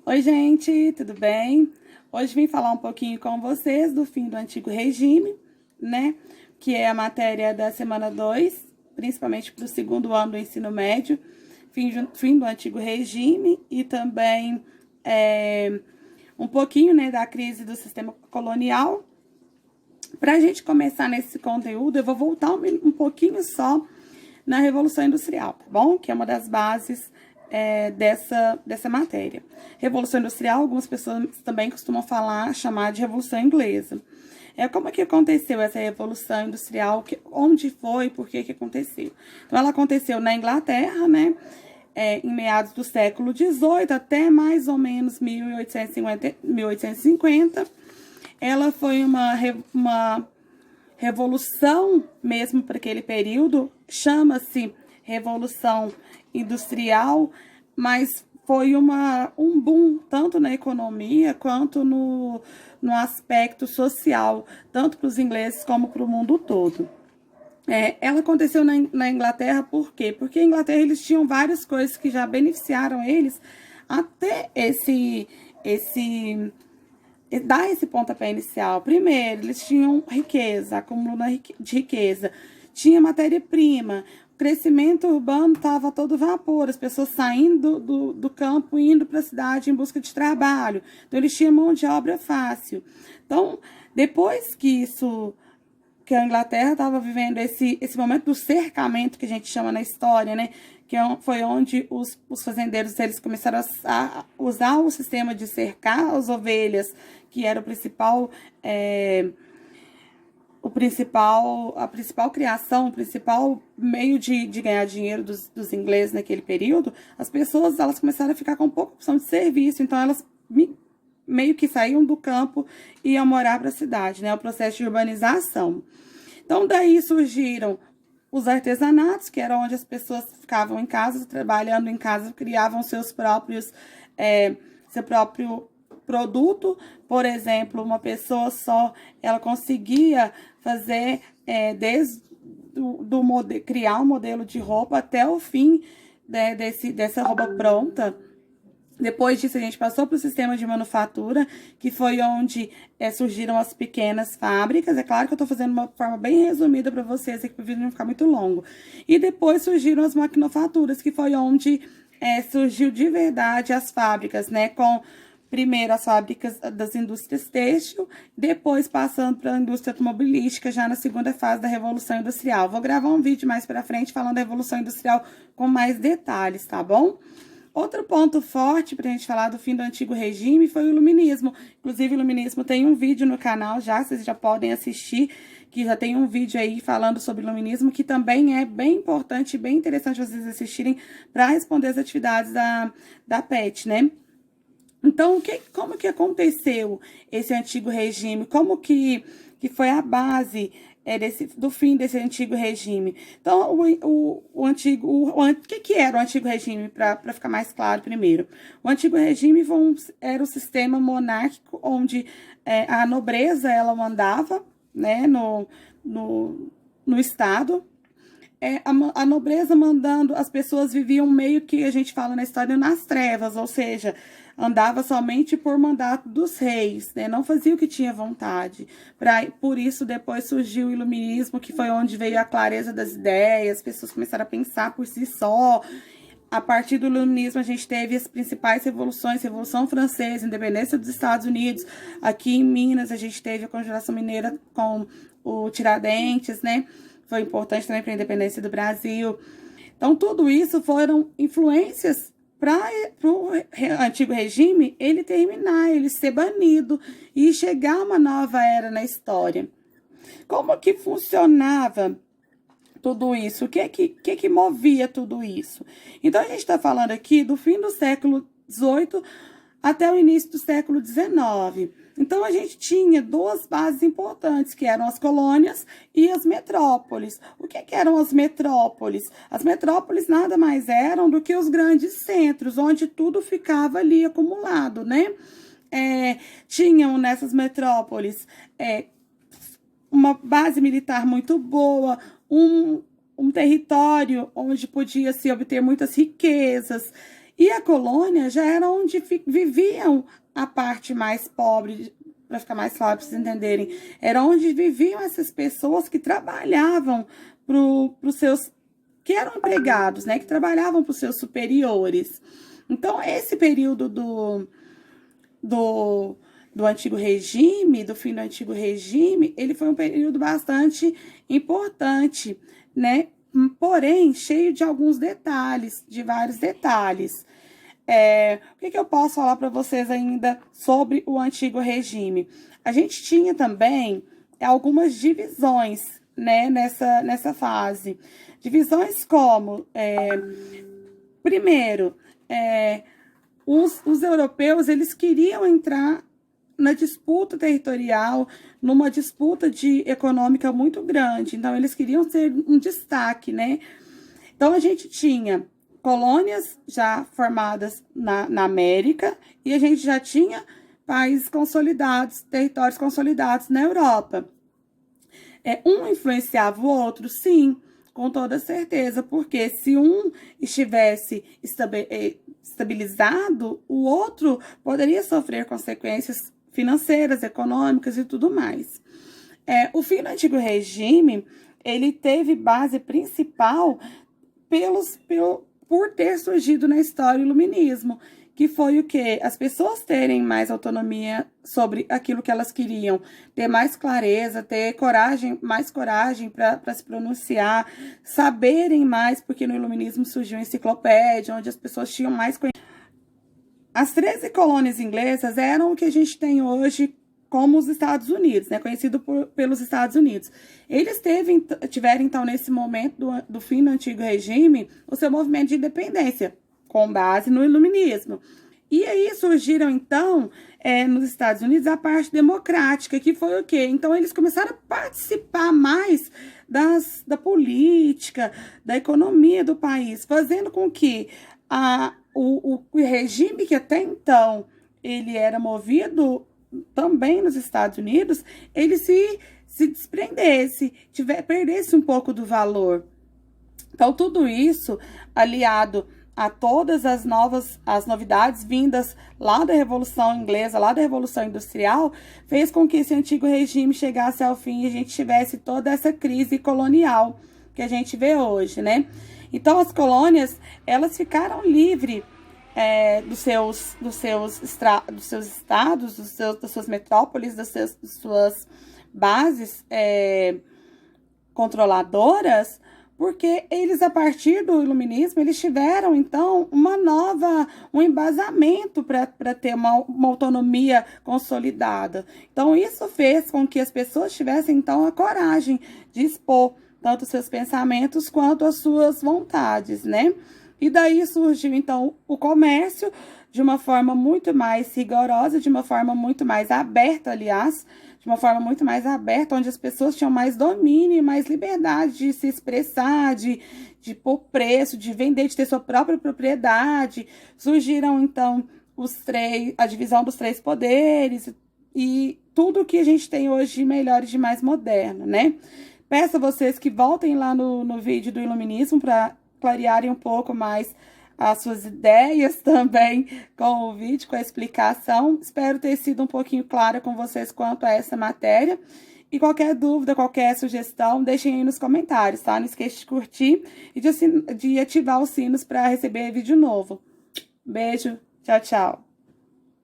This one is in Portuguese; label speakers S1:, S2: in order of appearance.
S1: Oi, gente, tudo bem? Hoje vim falar um pouquinho com vocês do fim do Antigo Regime, né? Que é a matéria da semana 2, principalmente para o segundo ano do ensino médio, fim do Antigo Regime e também um pouquinho, né, da crise do sistema colonial. Para a gente começar nesse conteúdo, eu vou voltar um pouquinho só na Revolução Industrial, tá bom? Que é uma das bases dessa matéria. Revolução Industrial, algumas pessoas também costumam chamar de Revolução Inglesa. Como que aconteceu essa Revolução Industrial, onde foi, por que aconteceu? Então, ela aconteceu na Inglaterra, né? Em meados do século XVIII até mais ou menos 1850. Ela foi uma revolução mesmo para aquele período, chama-se Revolução Industrial, mas foi um boom tanto na economia quanto no aspecto social, tanto para os ingleses como para o mundo todo. Ela aconteceu na Inglaterra por quê? Porque a Inglaterra eles tinham várias coisas que já beneficiaram eles até dar esse pontapé inicial. Primeiro, eles tinham riqueza, acúmulo de riqueza, tinha matéria-prima, o crescimento urbano estava todo vapor, as pessoas saindo do campo, indo para a cidade em busca de trabalho. Então, eles tinham mão de obra fácil. Então, depois que a Inglaterra estava vivendo esse momento do cercamento, que a gente chama na história, né? Que foi onde os fazendeiros eles começaram a usar o sistema de cercar as ovelhas, que era a principal criação, o principal meio de ganhar dinheiro dos ingleses naquele período. As pessoas elas começaram a ficar com pouca opção de serviço, então elas meio que saíam do campo e iam morar para a cidade, né? O processo de urbanização. Então, daí surgiram os artesanatos, que era onde as pessoas ficavam em casa, trabalhando em casa, criavam seu próprio produto. Por exemplo, uma pessoa só, ela conseguia fazer criar um modelo de roupa até o fim dessa roupa pronta. Depois disso, a gente passou para o sistema de manufatura, que foi onde surgiram as pequenas fábricas. É claro que eu estou fazendo uma forma bem resumida para vocês, aqui para o vídeo não ficar muito longo. E depois surgiram as maquinofaturas, que foi onde surgiu de verdade as fábricas, né? Com primeiro as fábricas das indústrias têxtil, depois passando para a indústria automobilística, já na segunda fase da Revolução Industrial. Vou gravar um vídeo mais para frente falando da Revolução Industrial com mais detalhes, tá bom? Outro ponto forte para a gente falar do fim do Antigo Regime foi o Iluminismo. Inclusive, o Iluminismo tem um vídeo no canal já, vocês já podem assistir, que já tem um vídeo aí falando sobre o Iluminismo, que também é bem importante e bem interessante vocês assistirem para responder as atividades da PET, né? Então, como que aconteceu esse Antigo Regime? Como que foi a base do fim desse Antigo Regime? Então, o que era o Antigo Regime, para ficar mais claro primeiro? O Antigo Regime era o sistema monárquico onde a nobreza ela mandava, né, no Estado. A nobreza mandando, as pessoas viviam meio que a gente fala na história nas trevas, ou seja, andava somente por mandato dos reis, né? Não fazia o que tinha vontade. Por isso, depois surgiu o Iluminismo, que foi onde veio a clareza das ideias, as pessoas começaram a pensar por si só. A partir do Iluminismo, a gente teve as principais revoluções, Revolução Francesa, Independência dos Estados Unidos. Aqui em Minas, a gente teve a Congelação Mineira com o Tiradentes, né? Foi importante também para a independência do Brasil. Então, tudo isso foram influências para o Antigo Regime ele terminar, ele ser banido e chegar uma nova era na história. Como que funcionava tudo isso? O que movia tudo isso? Então, a gente está falando aqui do fim do século XVIII até o início do século XIX. Então, a gente tinha duas bases importantes, que eram as colônias e as metrópoles. O que eram as metrópoles? As metrópoles nada mais eram do que os grandes centros, onde tudo ficava ali acumulado, né? Tinham nessas metrópoles uma base militar muito boa, um território onde podia se obter muitas riquezas. E a colônia já era onde viviam a parte mais pobre, para ficar mais claro para vocês entenderem, era onde viviam essas pessoas que trabalhavam para os seus, que eram empregados, né, que trabalhavam para os seus superiores. Então, esse período do antigo regime, do fim do antigo regime, ele foi um período bastante importante, né? Porém, cheio de alguns detalhes, de vários detalhes. O que eu posso falar para vocês ainda sobre o antigo regime? A gente tinha também algumas divisões, né, nessa fase. Divisões como, primeiro, os europeus, eles queriam entrar na disputa territorial, numa disputa econômica muito grande. Então, eles queriam ser um destaque, né? Então, a gente tinha colônias já formadas na América e a gente já tinha países consolidados, territórios consolidados na Europa. Um influenciava o outro, sim, com toda certeza, porque se um estivesse estabilizado, o outro poderia sofrer consequências financeiras, econômicas e tudo mais. O fim do antigo regime, ele teve base principal por ter surgido na história o iluminismo, que foi o quê? As pessoas terem mais autonomia sobre aquilo que elas queriam, ter mais clareza, ter mais coragem para se pronunciar, saberem mais, porque no iluminismo surgiu a enciclopédia, onde as pessoas tinham mais conhecimento. As 13 colônias inglesas eram o que a gente tem hoje como os Estados Unidos, né? Conhecido pelos Estados Unidos. Eles tiveram, então, nesse momento do fim do antigo regime, o seu movimento de independência, com base no iluminismo. E aí surgiram, então, nos Estados Unidos, a parte democrática, que foi o quê? Então, eles começaram a participar mais da política, da economia do país, fazendo com que o regime que até então ele era movido também nos Estados Unidos, ele se desprendesse, perdesse um pouco do valor. Então, tudo isso, aliado a todas as novidades vindas lá da Revolução Inglesa, lá da Revolução Industrial, fez com que esse antigo regime chegasse ao fim e a gente tivesse toda essa crise colonial que a gente vê hoje, né? Então, as colônias, elas ficaram livres dos seus estados, das suas metrópoles, das suas bases controladoras, porque eles, a partir do iluminismo, eles tiveram, então, um embasamento para ter uma autonomia consolidada. Então, isso fez com que as pessoas tivessem, então, a coragem de expor tanto os seus pensamentos quanto as suas vontades, né? E daí surgiu, então, o comércio de uma forma muito mais rigorosa, de uma forma muito mais aberta, aliás, de uma forma muito mais aberta, onde as pessoas tinham mais domínio e mais liberdade de se expressar, de pôr preço, de vender, de ter sua própria propriedade. Surgiram, então, a divisão dos 3 poderes e tudo que a gente tem hoje de melhor e de mais moderno, né? Peço a vocês que voltem lá no vídeo do iluminismo para clarearem um pouco mais as suas ideias também com o vídeo, com a explicação. Espero ter sido um pouquinho clara com vocês quanto a essa matéria. E qualquer dúvida, qualquer sugestão, deixem aí nos comentários, tá? Não esqueça de curtir e de ativar os sinos para receber vídeo novo. Beijo, tchau, tchau.